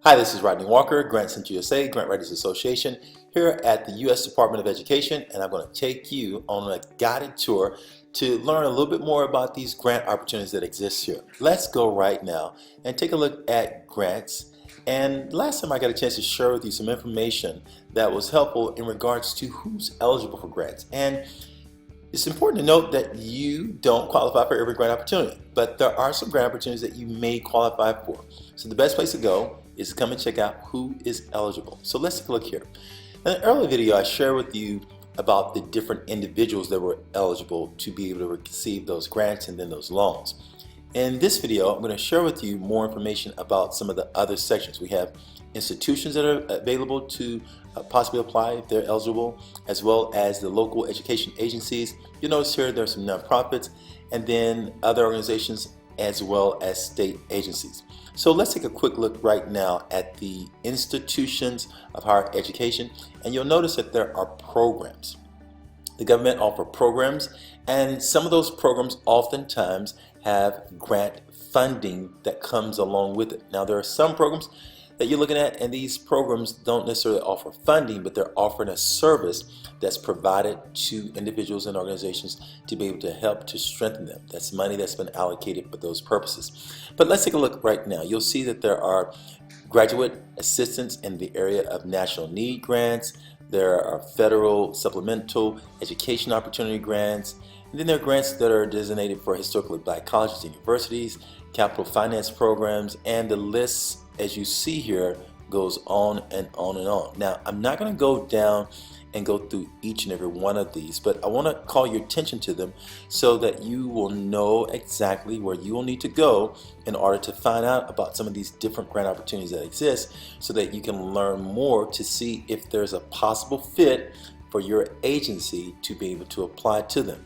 Hi, this is Rodney Walker, Grant Center USA, Grant Writers Association, here at the U.S. Department of Education, and I'm going to take you on a guided tour to learn a little bit more about these grant opportunities that exist here. Let's go right now and take a look at grants. And last time I got a chance to share with you some information that was helpful in regards to who's eligible for grants. And it's important to note that you don't qualify for every grant opportunity, but there are some grant opportunities that you may qualify for. So the best place to go is to come and check out who is eligible. So let's take a look here. In an earlier video, I shared with you about the different individuals that were eligible to be able to receive those grants and then those loans. In this video, I'm going to share with you more information about some of the other sections. We have institutions that are available to possibly apply if they're eligible, as well as the local education agencies. You'll notice here there's some nonprofits and then other organizations as well as state agencies. So let's take a quick look right now at the institutions of higher education, and you'll notice that there are programs. The government offers programs, and some of those programs oftentimes have grant funding that comes along with it. Now, there are some programs that you're looking at, and these programs don't necessarily offer funding, but they're offering a service that's provided to individuals and organizations to be able to help to strengthen them. That's money that's been allocated for those purposes. But let's take a look right now. You'll see that there are graduate assistance in the area of national need grants. There are federal supplemental education opportunity grants. And then there are grants that are designated for historically black colleges and universities, capital finance programs, and the list, as you see here, goes on and on and on. Now, I'm not going to go down and go through each and every one of these, but I want to call your attention to them so that you will know exactly where you will need to go in order to find out about some of these different grant opportunities that exist, so that you can learn more to see if there's a possible fit for your agency to be able to apply to them.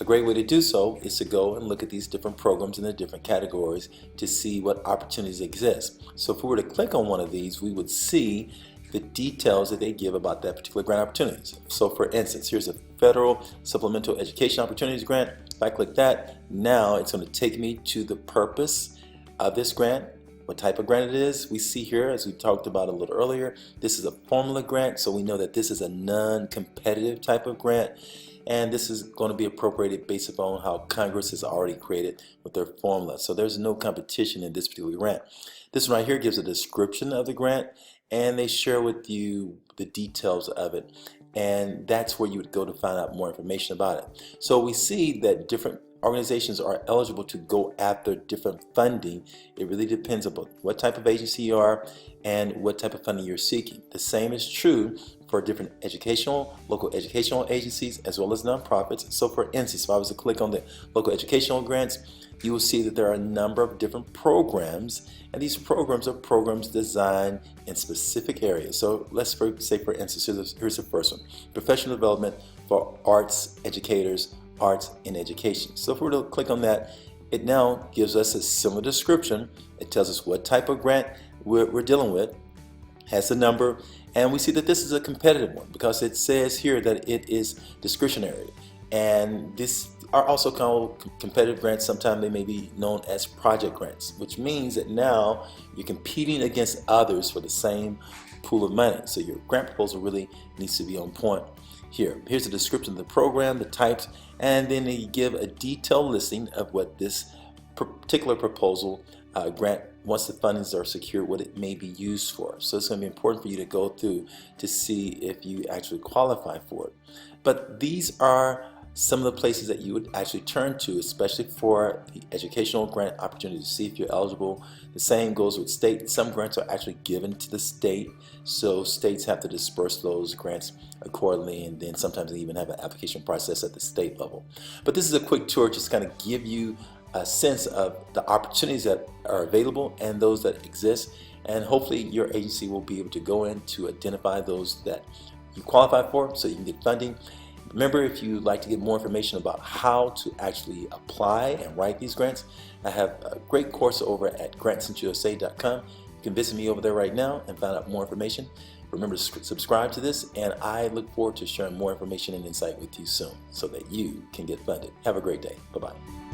A great way to do so is to go and look at these different programs in the different categories to see what opportunities exist. So if we were to click on one of these, we would see the details that they give about that particular grant opportunities. So for instance, here's a federal supplemental education opportunities grant. If I click that, now it's going to take me to the purpose of this grant, what type of grant it is. We see here, as we talked about a little earlier, this is a formula grant, so we know that this is a non-competitive type of grant. And this is going to be appropriated based upon how Congress has already created with their formula. So there's no competition in this particular grant. This one right here gives a description of the grant, and they share with you the details of it. And that's where you would go to find out more information about it. So we see that different organizations are eligible to go after different funding. It really depends upon what type of agency you are and what type of funding you're seeking. The same is true for different local educational agencies, as well as nonprofits. So for instance, if I was to click on the local educational grants, you will see that there are a number of different programs, and these programs are programs designed in specific areas. So let's say, for instance, here's the first one: professional development for arts educators, arts in education. So if we were to click on that, it now gives us a similar description. It tells us what type of grant we're dealing with, has a number, and we see that this is a competitive one because it says here that it is discretionary. And these are also called competitive grants. Sometimes they may be known as project grants, which means that now you're competing against others for the same pool of money. So your grant proposal really needs to be on point here. Here's the description of the program, the types, and then they give a detailed listing of what this particular proposal grant, once the fundings are secured, what it may be used for. So it's going to be important for you to go through to see if you actually qualify for it. But these are some of the places that you would actually turn to, especially for the educational grant opportunity, to see if you're eligible. The same goes with state. Some grants are actually given to the state, so states have to disperse those grants accordingly, and then sometimes they even have an application process at the state level. But this is a quick tour just to kind of give you a sense of the opportunities that are available and those that exist, and hopefully your agency will be able to go in to identify those that you qualify for so you can get funding. Remember, if you'd like to get more information about how to actually apply and write these grants, I have a great course over at grantcenterusa.com. You can visit me over there right now and find out more information. Remember to subscribe to this, and I look forward to sharing more information and insight with you soon so that you can get funded. Have a great day. Bye-bye.